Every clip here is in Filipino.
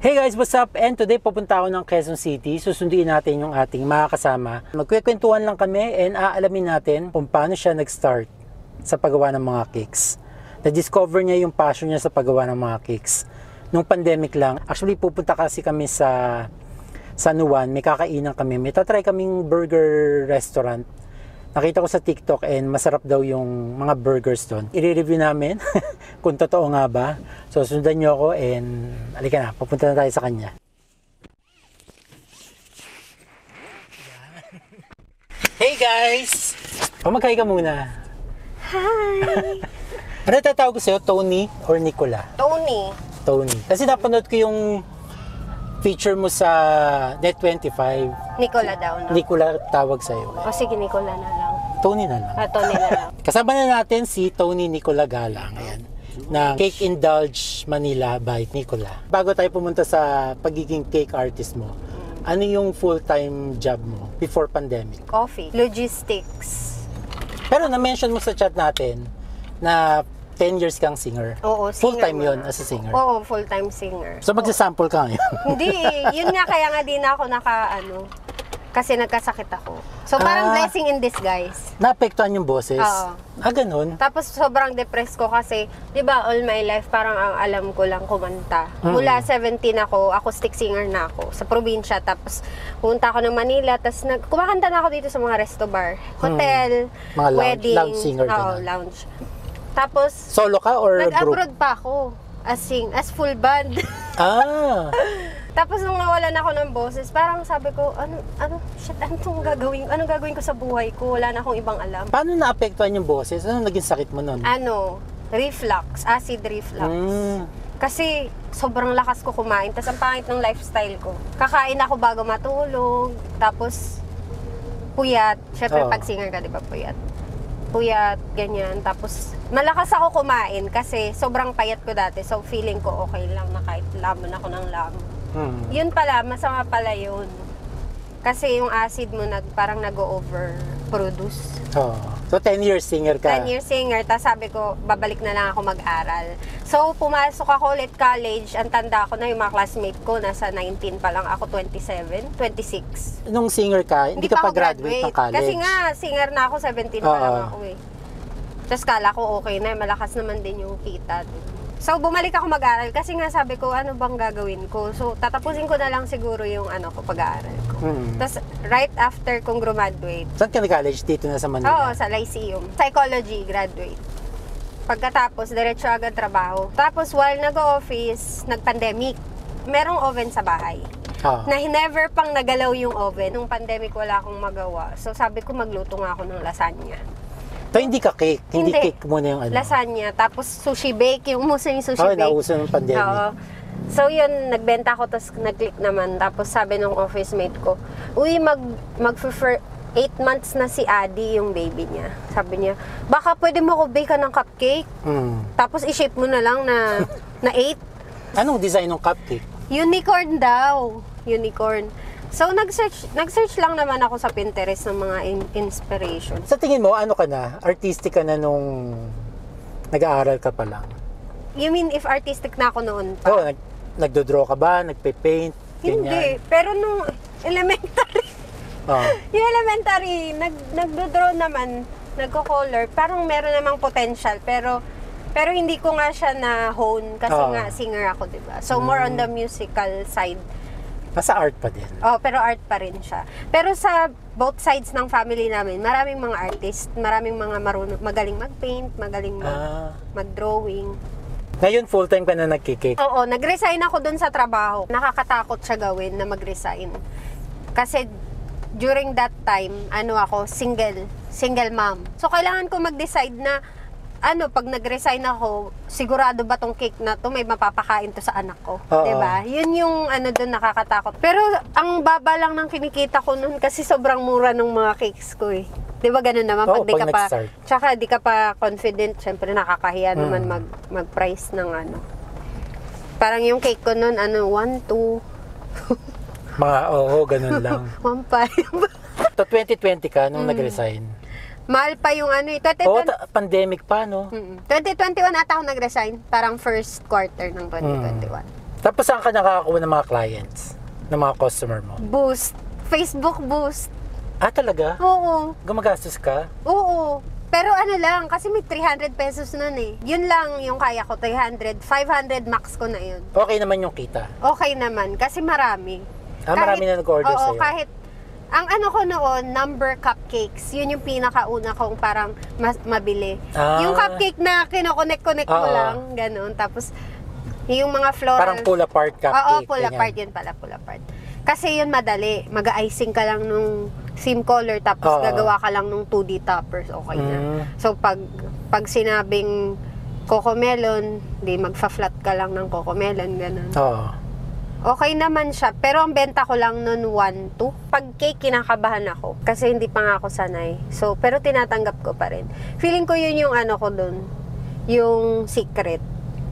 Hey guys, what's up? And today pupunta ako ng Quezon City. Susunduin natin yung ating mga kasama. Magkwekwentuhan lang kami and aalamin natin kung paano siya nag-start sa paggawa ng mga cakes. Na-discover niya yung passion niya sa paggawa ng mga cakes. Nung pandemic lang, actually pupunta kasi kami sa San Juan, may kakainan kami. May tatry kaming burger restaurant. Nakita ko sa TikTok and masarap daw yung mga burgers doon. I-review namin kung totoo nga ba. So sundan nyo ako and halika na, pupunta na tayo sa kanya. Hey guys! Pamagkay ka muna. Hi! Ano tatawag ko sa'yo? Tony or Nicola? Tony. Tony. Kasi napanood ko yung feature mo sa Net25. Nicola daw, no? Nicola tawag sa'yo. O sige, Nicola na lang. Tony na lang. Tony na lang. Kasama na natin si Tony Nicola Galang. Ayan. Na Cake Indulge Manila by Nicola. Bago tayo pumunta sa pagiging cake artist mo, ano yung full-time job mo before pandemic? Coffee. Logistics. Pero na-mention mo sa chat natin na 10 years kang singer. Oo, singer. Full-time yun as a singer. Oo, full-time singer. So magsasample ka ngayon? Hindi, yun nga kaya nga di na ako kasi nagkasakit ako. So parang blessing in disguise. Naapektuhan yung boses? Oo. Ganun? Tapos sobrang depressed ko kasi, di ba, all my life parang ang alam ko lang kumanta. Mula 17 ako, acoustic singer na ako sa probinsya. Tapos pumunta ako ng Manila, tapos kumakanta na ako dito sa mga resto bar, hotel, mga wedding. lounge singer ka Oo, na. lounge. Tapos, Solo ka or group? nag-abroad pa ako as full band. Tapos nung nawalan ako ng boses, parang sabi ko, anong gagawin ko sa buhay ko? Wala na akong ibang alam. Paano naapektuhan yung boses? Ano naging sakit mo nun? Reflux, acid reflux. Kasi sobrang lakas ko kumain, tapos ang pangit ng lifestyle ko. Kakain ako bago matulog, tapos puyat. Syempre pag singer ka, di ba, puyat. Puyat, ganyan. Tapos malakas ako kumain kasi sobrang payat ko dati. So feeling ko okay lang na kahit lamon ako ng lamon. Yun pala, masama pala yun. Kasi yung acid mo parang nag-overproduce. So 10 years singer ka? 10 years singer, tapos sabi ko, babalik na lang ako mag-aral. So pumasok ako ulit college, ang tanda ko na yung mga classmate ko, nasa 19 pa lang ako, 27, 26. Nung singer ka, hindi ka pa graduate ng college? Kasi nga, singer na ako, 17 pa lang ako eh. Tapos kala ko okay na, malakas naman din yung kita. So, bumalik ako mag-aral kasi nga sabi ko, ano bang gagawin ko? So, tatapusin ko na lang siguro yung pag-aaral ko. Tapos, right after kong graduate. Saan ka nag-college? Dito na sa Manila? Oo, sa Lyceum. Psychology, graduate. Pagkatapos, diretso agad trabaho. Tapos, while nag-office, nag-pandemic, merong oven sa bahay. Na never pang nagalaw yung oven. Nung pandemic, wala akong magawa. So, sabi ko, magluto nga ako ng lasagna. So, hindi ka cake? Hindi cake muna yung lasagna. Tapos sushi bake. Yung muso yung sushi bake. Nauso ng pandemic. Oo. So, yun, nagbenta ako, tapos nag-click naman. Tapos sabi nung office mate ko, uy, mag-prefer 8 months na si Adi, yung baby niya. Sabi niya, baka pwede mo ko bake ng cupcake. Tapos i-shape mo na lang na 8. Anong design ng cupcake? Unicorn daw. Unicorn. So, nag-search lang naman ako sa Pinterest ng mga inspiration. Sa tingin mo, ano ka na? Artistic ka na nung nag-aaral ka pa lang? You mean if artistic na ako noon pa? Oo, nagdodraw ka ba? Nagpe-paint? Hindi. Pero nung elementary, yung elementary, nagdodraw naman, nagko-color. Parang meron namang potential, pero hindi ko nga siya na-hone kasi nga singer ako, diba? So, more on the musical side. Nasa art pa din. Pero art pa rin siya. Pero sa both sides ng family namin, maraming mga artist, maraming mga magaling mag-paint, magaling mag-drawing. Ngayon, full-time ka na nagkikake? Oo, nag-resign ako dun sa trabaho. Nakakatakot siya gawin na mag-resign. Kasi during that time, ako, single mom. So, kailangan ko mag-decide na pag nag-resign ako, sigurado ba tong cake na to may mapapakain to sa anak ko? Diba? Yun yung doon nakakatakot. Pero ang baba lang ng kinikita ko noon kasi sobrang mura ng mga cakes ko eh. Diba ganun naman? Pag di ka pa, tsaka di ka pa confident, syempre nakakahiya naman mag-price ng Parang yung cake ko noon, 1, 2. Ganun lang. 1.5. So, 2020 ka nung nag-resign? Mahal pa yung pandemic pa, no? 2021 ata ako nag-resign. Parang first quarter ng 2021. Tapos saan ka nakakakuha ng mga clients? Ng mga customer mo? Boost. Facebook boost. Ah, talaga? Oo. Gumagastos ka? Oo. Pero ano lang, kasi may 300 pesos nun eh. Yun lang yung kaya ko, 300. 500 max ko na yun. Okay naman yung kita. Okay naman, kasi marami. Marami na nag-order oo, sa'yo. kahit, ang ano ko noon, number cupcakes. Yun yung pinakauna kong parang mabili. Yung cupcake na kinokonek-connect mo lang, ganun. Tapos, yung mga floral. Parang pull apart cupcake. Oo, pull apart yun pala, pull apart. Kasi yun madali. Mag-icing ka lang nung same color, tapos gagawa ka lang nung 2D toppers, okay na. So, pag sinabing coco melon, di magfa-flat ka lang ng coco melon, ganun. Oo. Okay naman siya, pero ang benta ko lang nun 1-2. Pag cake, kinakabahan ako. Kasi hindi pa nga ako sanay. So, pero tinatanggap ko pa rin. Feeling ko yun yung ano ko dun. Yung secret.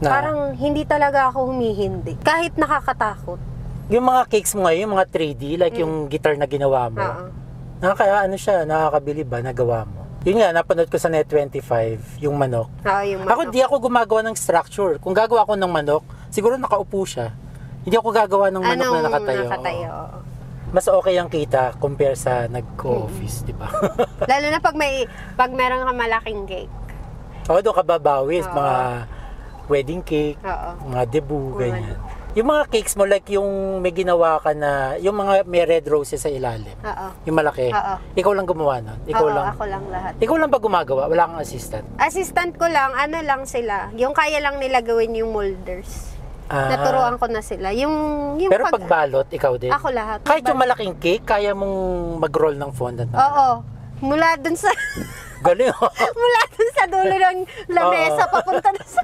Parang hindi talaga ako humihindi. Kahit nakakatakot. Yung mga cakes mo ngayon, yung mga 3D, like yung guitar na ginawa mo. Nakakabilib ba, nagawa mo? Yun nga, napanood ko sa Net25, yung manok. Yung manok. Ako, di ako gumagawa ng structure. Kung gagawa ako ng manok, siguro nakaupo siya. Hindi ako gagawa ng manok na nakatayo. Mas okay ang kita compare sa nag-office, di ba? Lalo na pag meron ka malaking cake. Doon ka babawi, mga wedding cake, mga debut, ganyan. Yung mga cakes mo, like yung may ginawa ka na, yung mga may red roses sa ilalim. Yung malaki. Ikaw lang gumawa nun? Ako lang lahat. Ikaw lang ba gumagawa? Wala kang assistant? Assistant ko lang, ano lang sila. Yung kaya lang nila gawin yung molders. Naturuan ko na sila. Pero pagbalot, ikaw din? Ako lahat. Kahit yung malaking cake, kaya mong mag-roll ng fondant? Oo. Mula dun sa... Galing. Mula dun sa dulo ng lamesa, papunta na sa...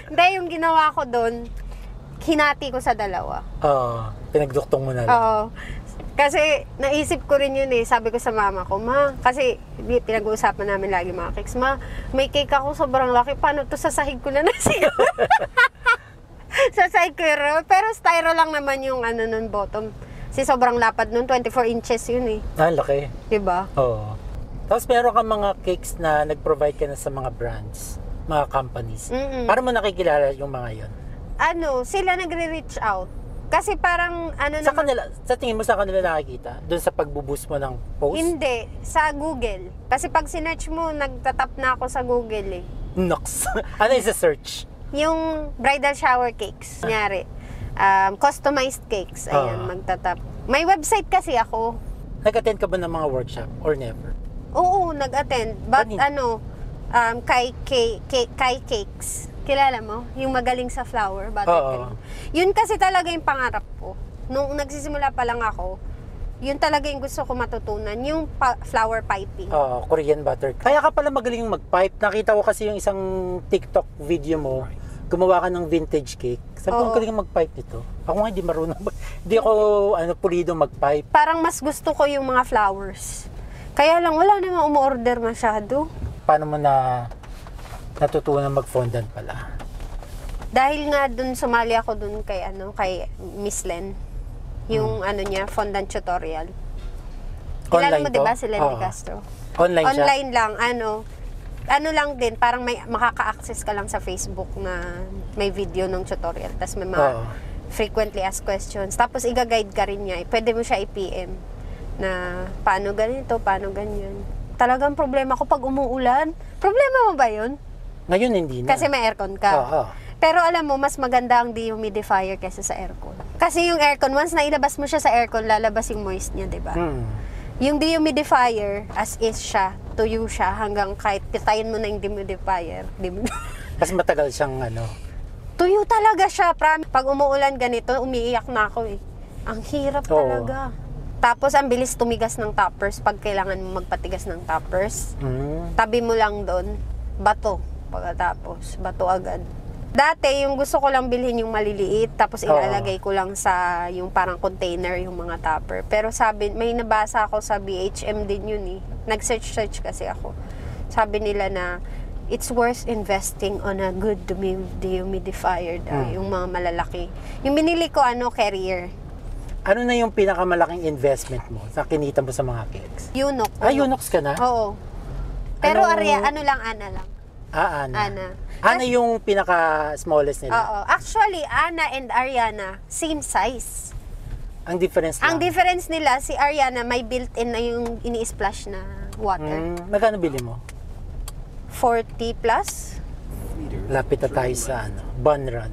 Hindi, yung ginawa ko dun, hinati ko sa dalawa. Pinagduktong mo na lang. Oo. Kasi naisip ko rin yun eh. Sabi ko sa mama ko, ma, kasi pinag-uusapan namin lagi mga cakes, ma, may cake ako sobrang laki, paano to sasahig ko na siguro? Sasahig ko yun. Pero styro lang naman yung ano nun bottom. Kasi sobrang lapad nun, 24 inches yun eh. Laki. Diba? Oo. Tapos meron ka mga cakes na nag-provide ka na sa mga brands, mga companies. Para mo nakikilala yung mga yon? Sila nagre-reach out. Kasi parang, sa tingin mo sa kanila nakikita? Doon sa pagbuboost mo ng post? Hindi, sa Google. Kasi pag sinearch mo, nagtatap na ako sa Google eh. Nox. Ano yung sa search? Yung bridal shower cakes, kunyari. Customized cakes, ayan, magtatap. May website kasi ako. Nag-attend ka ba ng mga workshop or never? Oo, nag-attend. But Kai Cakes. Kilala mo? Yung magaling sa flower, buttercream. Yun kasi talaga yung pangarap ko. Nung nagsisimula pa lang ako, yun talaga yung gusto ko matutunan, yung flower piping. Korean butter. Kaya ka pala magaling mag-pipe. Nakita ko kasi yung isang TikTok video mo, gumawa ka ng vintage cake. Sabi ko, galing mag-pipe nito. Ako nga hindi marunong. Hindi ako pulido mag-pipe. Parang mas gusto ko yung mga flowers. Kaya lang, wala namang umu-order masyado. Paano mo natutunan mag-fondant pala? Dahil nga dun, sumali ako dun kay Miss Len. Yung niya, fondant tutorial. Kilala mo diba si Lenny Castro? Online lang, ano lang din, parang may makaka-access ka lang sa Facebook na may video ng tutorial. Tapos may mga frequently asked questions. Tapos i-guide ka rin niya. Pwede mo siya i-PM na paano ganito, paano ganyan. Talagang problema ko pag umuulan. Problema mo ba yun? Ngayon hindi na. Kasi may aircon ka. Pero alam mo, mas maganda ang dehumidifier kaysa sa aircon. Kasi yung aircon, once na ilabas mo siya sa aircon, lalabas yung moist niya, diba? Yung dehumidifier, as is siya, tuyo siya, hanggang kahit pitayin mo na yung dehumidifier. Kasi matagal siyang Tuyo talaga siya. Pag umuulan ganito, umiiyak na ako eh. Ang hirap talaga. Tapos, ang bilis tumigas ng toppers pag kailangan mo magpatigas ng toppers. Tabi mo lang doon, bato. Pagkatapos, bato agad. Dati, yung gusto ko lang bilhin yung maliliit, tapos ilalagay ko lang sa yung parang container, yung mga topper. Pero may nabasa ako sa BHM din yun eh. Nag-search kasi ako. Sabi nila na, it's worth investing on a good dehumidifier, yung mga malalaki. Yung binili ko, Carrier. Ano na yung pinakamalaking investment mo sa kinita mo sa mga cakes? Unox. Unox ka na? Oo. Pero ana lang. Ana. Ana. Ana yung pinaka-smallest nila. Oo. Actually, Ana and Ariana, same size. Ang difference lang. Ang difference nila, si Ariana may built-in na yung ini-splash na water. Magkano bili mo? 40 plus? Lapit na tayo sa Bun Run.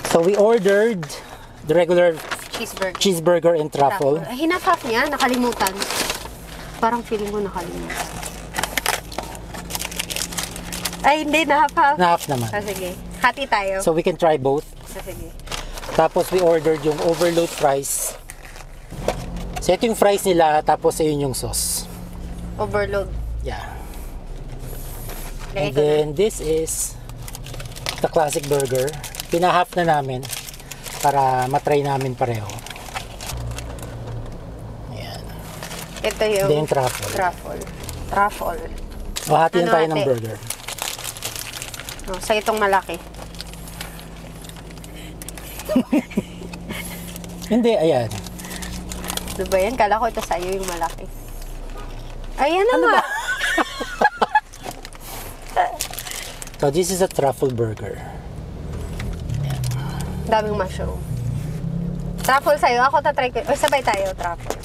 So we ordered the regular cheeseburger and truffle. Hinap-half niya, nakalimutan. Parang feeling ko nakalimutan. Ay, hindi, na-half-half. Na-half naman. Sige, hati tayo. So we can try both. Sige. Tapos we ordered yung overload fries. So ito yung fries nila, tapos ayun yung sauce. Overload. Yeah. Lagay And ko then this is the classic burger. Pinahap na namin para matry namin pareho. Ayan. Ito yung Then truffle. Truffle. O, hati na Ano, tayo ng ate? burger. Oh, sa itong malaki. Hindi, ayan. Ano ba yan? Kala ko ito sa'yo yung malaki. Ayan na nga. So this is a truffle burger. Daming mushroom. Truffle sa'yo. Ako tatry ko. O, sabay tayo, truffle.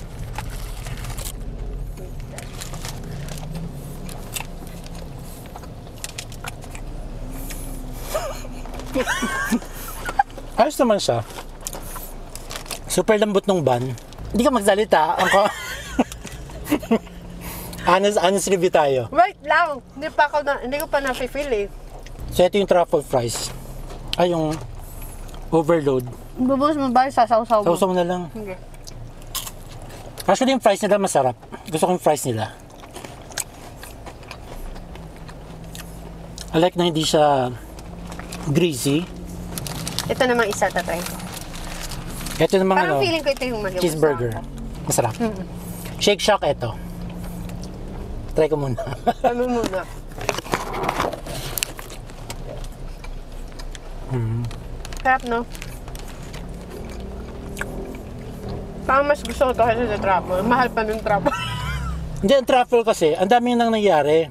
Ayos naman siya. Super lambot ng bun. Hindi ka magsalita. honest review tayo. Wait lang. Hindi ko pa na-feel eh. So ito yung truffle fries. Ay, yung overload. Bubuhos mo ba sa sausaw mo? Sausaw na lang. Okay. Actually, yung fries nila masarap. Gusto ko yung fries nila. I like na hindi siya greasy. Ito namang isa tatry. Ito namang Parang feeling ko ito yung mag-iwas. cheeseburger. Masarap. Shake Shack ito. Try ko muna. Ano muna? Sarap, no? Parang mas gusto ko ito kasi sa truffle. Mahal pa ng truffle. Hindi, ang truffle kasi, ang daming nang nangyari.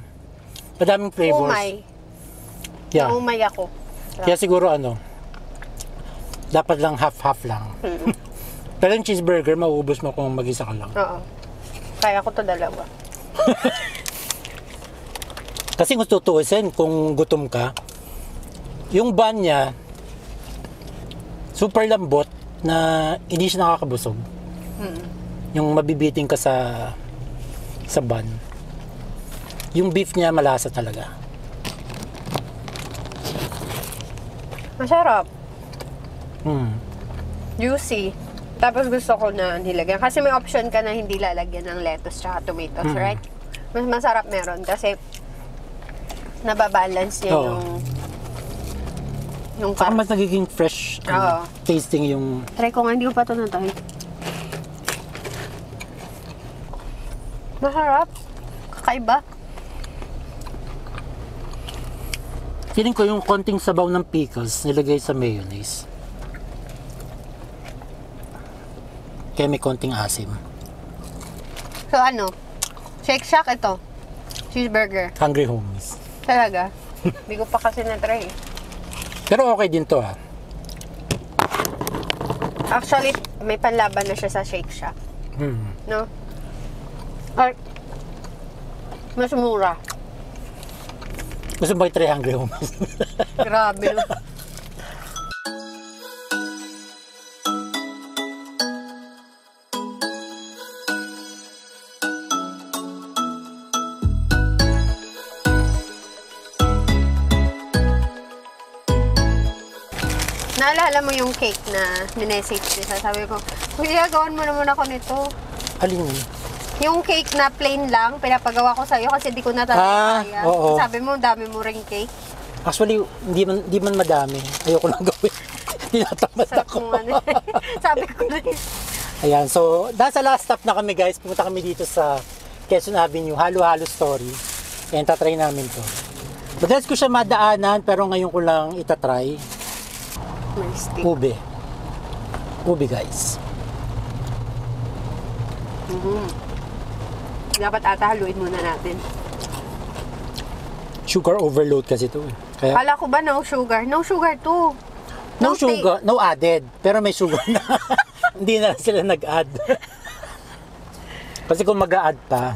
Ang daming flavors. Umay. Yeah. Umay ako. Kaya siguro dapat lang half-half lang. Pero yung cheeseburger, mauubos mo kung mag-isa ka lang. Oo. Kaya ko to dalawa. Kasi kung tutuusin, kung gutom ka, yung bun niya, super lambot na hindi siya nakakabusog. Yung mabibiting ka sa bun. Yung beef niya malasa talaga. Masarap. Juicy. Tapos gusto ko na nilagyan. Kasi may option ka na hindi lalagyan ng lettuce tsaka tomatoes, right? Mas masarap meron kasi nababalance niya Oo. yung Saka mas nagiging fresh Oo. tasting yung... Try ko nga, hindi ko pa ito natry. Masarap. Kakaiba. Feeling ko yung konting sabaw ng pickles nilagay sa mayonnaise. Kaya may konting asim. So ano? Shake Shack ito. Cheeseburger. Hungry homies. Talaga? Hindi ko pa kasi na-try. Pero okay din to Actually, may panlaban na siya sa Shake Shack. No? Ay, mas mura. Gusto mo i-try Hungry Hummus? Grabe. No? Naalala mo yung cake na minessage niya? Sabi ko, Kuya, gawan mo naman ako nito. Alin yun? Yung cake na plain lang, pinapagawa ko sa'yo kasi di ko na talaga kaya. Oo. Sabi mo, dami mo ring cake. Actually, hindi man madami. Ayoko lang gawin. Tinatamad ako. Sabi ko na yun. Ayan, so nasa last stop na kami guys. Pumunta kami dito sa Quezon Avenue, Halo-Halo Story. Ayan, tatry namin to. Madalas ko siya madaanan, pero ngayon ko lang itatry. Ube. Ube guys. Dapat ata haluin muna natin. Sugar overload kasi to. Kaya, Kala ko ba no sugar? No sugar to. no sugar, no added. Pero may sugar na. Hindi na sila nag-add. Kasi kung mag-a-add pa,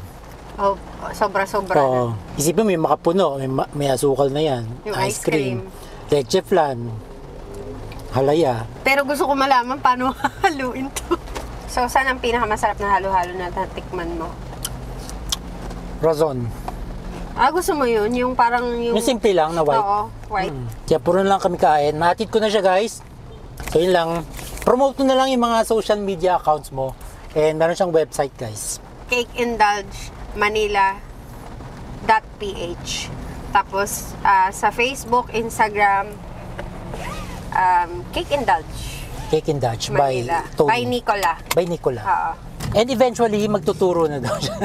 Oh, sobra-sobra na. isipin mo yung makapuno, may asukal na yan. Yung ice cream. Leche flan. Halaya. Pero gusto ko malaman paano haluin to. So, saan ang pinakamasarap na halo-halo na natikman mo? Razon. Gusto mo yun? Yung parang yung... Yung simple lang na white. Oo, white. Kaya puro na lang kami kain. Mahatid ko na siya guys. So yun lang. Promote mo na lang yung mga social media accounts mo. And meron siyang website guys. cakeindulge.manila.ph. Tapos sa Facebook, Instagram, Cake Indulge Cake and Dutch Manila. by Tony. By Nicola. By Nicola. Oo. And eventually, magtuturo na daw siya.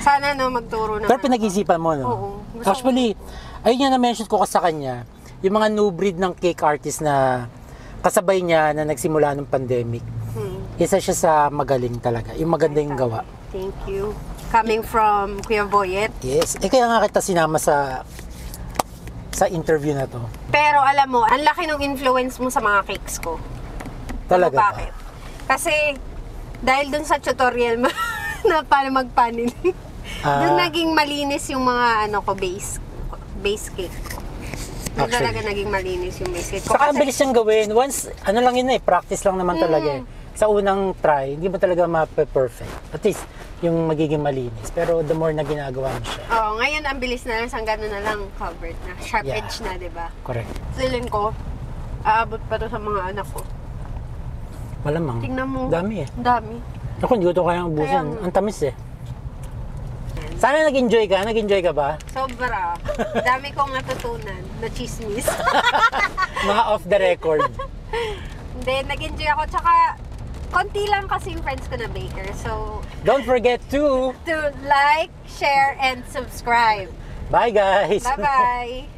Sana no, magturo na. Pero pinag-isipan mo, no? Oo. Gusto Actually, ayun nga na-mention ko sa kanya, yung mga new breed ng cake artist na kasabay niya na nagsimula ng pandemic. Isa siya sa magaling talaga. Yung maganda yung gawa. Thank you. Coming from Kuya Boyet. Yes. Kaya nga kita sinama sa interview na to. Pero alam mo, ang laki ng influence mo sa mga cakes ko. Talaga ba? Bakit? Kasi dahil dun sa tutorial mo na paano magpaniling, dun naging malinis yung mga base cake. Dun Actually. talaga naging malinis yung base cake ko. Saka ang bilis niyang gawin. Once, lang yun practice lang naman talaga eh. Sa unang try, hindi mo talaga ma-perfect. At least, yung magiging malinis. Pero the more na ginagawa mo siya. Ngayon ang bilis na lang, gano'n na lang covered na. Sharp edge na, di ba? Correct. Feeling ko, aabot pa to sa mga anak ko. Malamang. Tingnan mo. Dami eh. Ang dami. Ako, hindi ko ito kayang ubusin. Ang tamis eh. Sana nag-enjoy ka? Nag-enjoy ka ba? Sobra. Dami kong natutunan na chismis. Mga off the record. Hindi, nag-enjoy ako. Tsaka, konti lang kasi yung friends ko na baker. So, Don't forget to like, share, and subscribe. bye guys! Bye-bye!